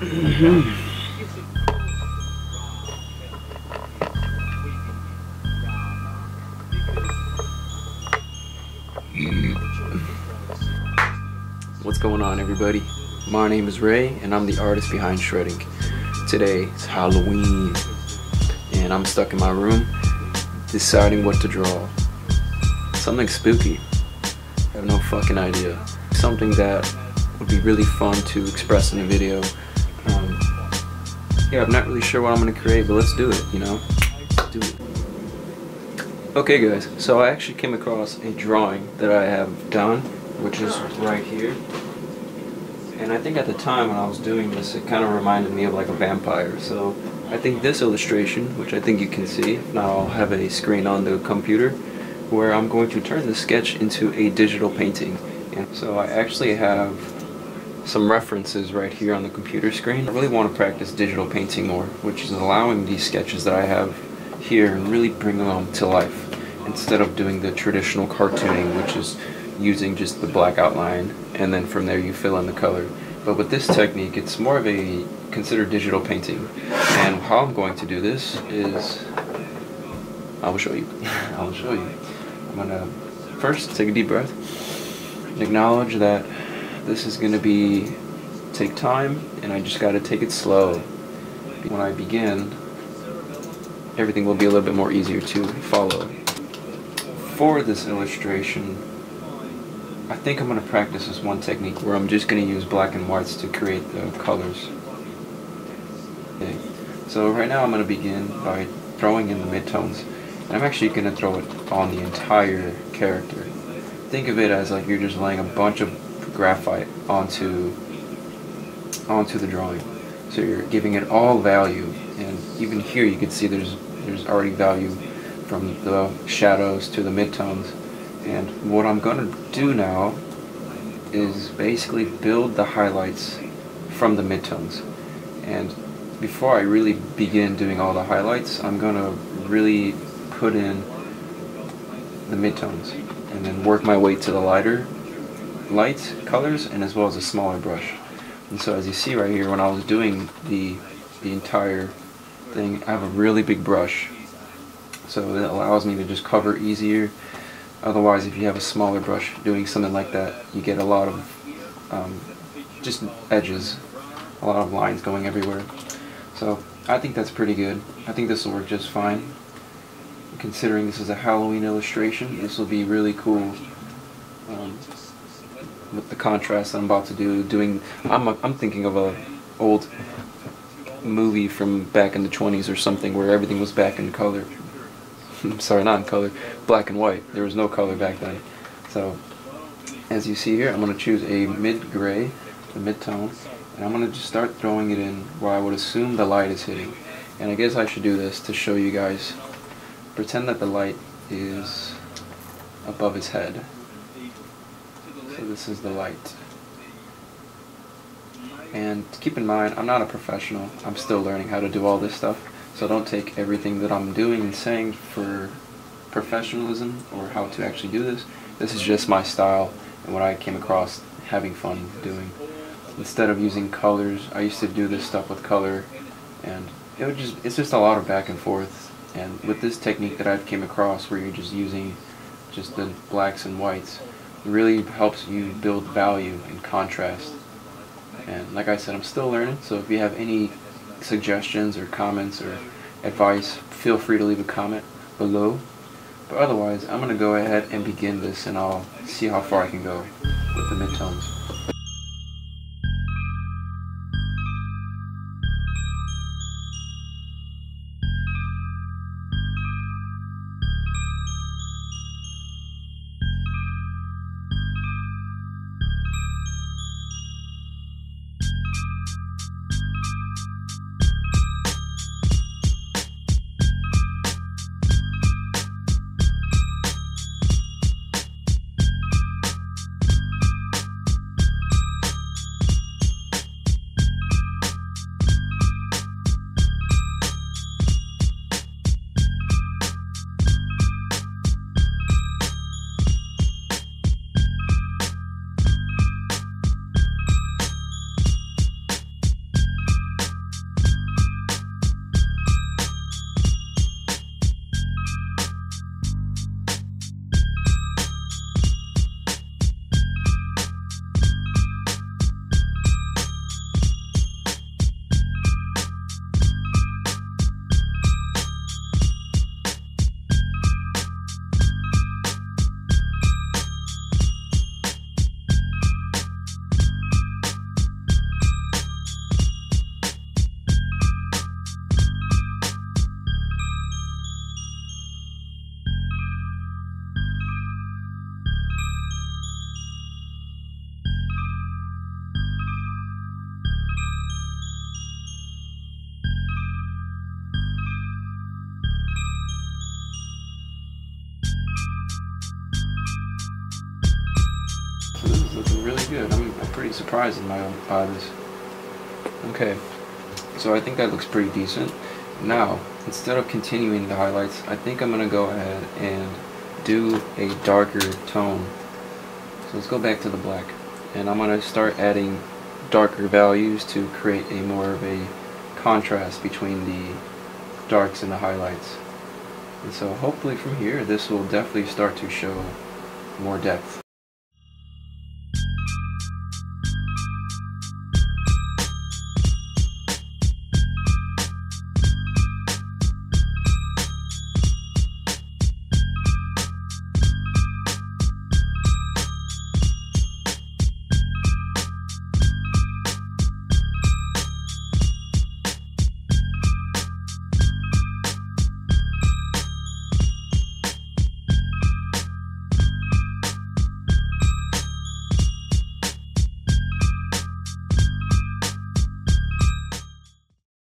What's going on, everybody? My name is Ray and I'm the artist behind Shreddinkk. Today is Halloween and I'm stuck in my room deciding what to draw. Something spooky. I have no fucking idea. Something that would be really fun to express in a video. Yeah, I'm not really sure what I'm gonna create, but let's do it, you know? Let's do it. Okay guys, so I actually came across a drawing that I have done, which is right here. And I think at the time when I was doing this, it kind of reminded me of like a vampire. So I think this illustration, which I think you can see, now I'll have a screen on the computer, where I'm going to turn this sketch into a digital painting. And so I actually have some references right here on the computer screen. I really want to practice digital painting more, which is allowing these sketches that I have here and really bring them to life, instead of doing the traditional cartooning, which is using just the black outline and then from there you fill in the color. But with this technique, it's more of a considered digital painting. And how I'm going to do this is, I will show you. I will show you. I'm gonna first take a deep breath and acknowledge that this is gonna take time, and I just gotta take it slow. When I begin, everything will be a little bit more easier to follow. For this illustration, I think I'm going to practice this one technique where I'm just going to use black and whites to create the colors. Okay. So right now I'm going to begin by throwing in the midtones. And I'm actually going to throw it on the entire character. Think of it as like you're just laying a bunch of graphite onto the drawing. So you're giving it all value. And even here you can see there's already value from the shadows to the midtones. And what I'm going to do now is basically build the highlights from the midtones. And before I really begin doing all the highlights, I'm going to really put in the midtones and then work my way to the lighter light colors, and as well as a smaller brush. And so as you see right here, when I was doing the entire thing, I have a really big brush, so it allows me to just cover easier. Otherwise, if you have a smaller brush doing something like that, you get a lot of just edges, a lot of lines going everywhere. So I think that's pretty good. I think this will work just fine. Considering this is a Halloween illustration, this will be really cool with the contrast I'm about to do. I'm thinking of a old movie from back in the 20s or something where everything was back in color. Sorry, not in color, black and white. There was no color back then. So, as you see here, I'm going to choose a mid-gray, the mid-tone, and I'm going to just start throwing it in where I would assume the light is hitting. And I guess I should do this to show you guys. Pretend that the light is above his head. So this is the light. And keep in mind, I'm not a professional. I'm still learning how to do all this stuff. So don't take everything that I'm doing and saying for professionalism or how to actually do this. This is just my style and what I came across having fun doing. Instead of using colors, I used to do this stuff with color, and it's just a lot of back and forth. And with this technique that I came across, where you're just using just the blacks and whites, it really helps you build value and contrast. And like I said, I'm still learning, so if you have any suggestions or comments or advice, feel free to leave a comment below. But otherwise, I'm going to go ahead and begin this, and I'll see how far I can go with the midtones. pretty good. I'm pretty surprised by this. Okay, so I think that looks pretty decent. Now, instead of continuing the highlights, I think I'm gonna go ahead and do a darker tone. So let's go back to the black, and I'm gonna start adding darker values to create a more of a contrast between the darks and the highlights. And so hopefully from here this will definitely start to show more depth.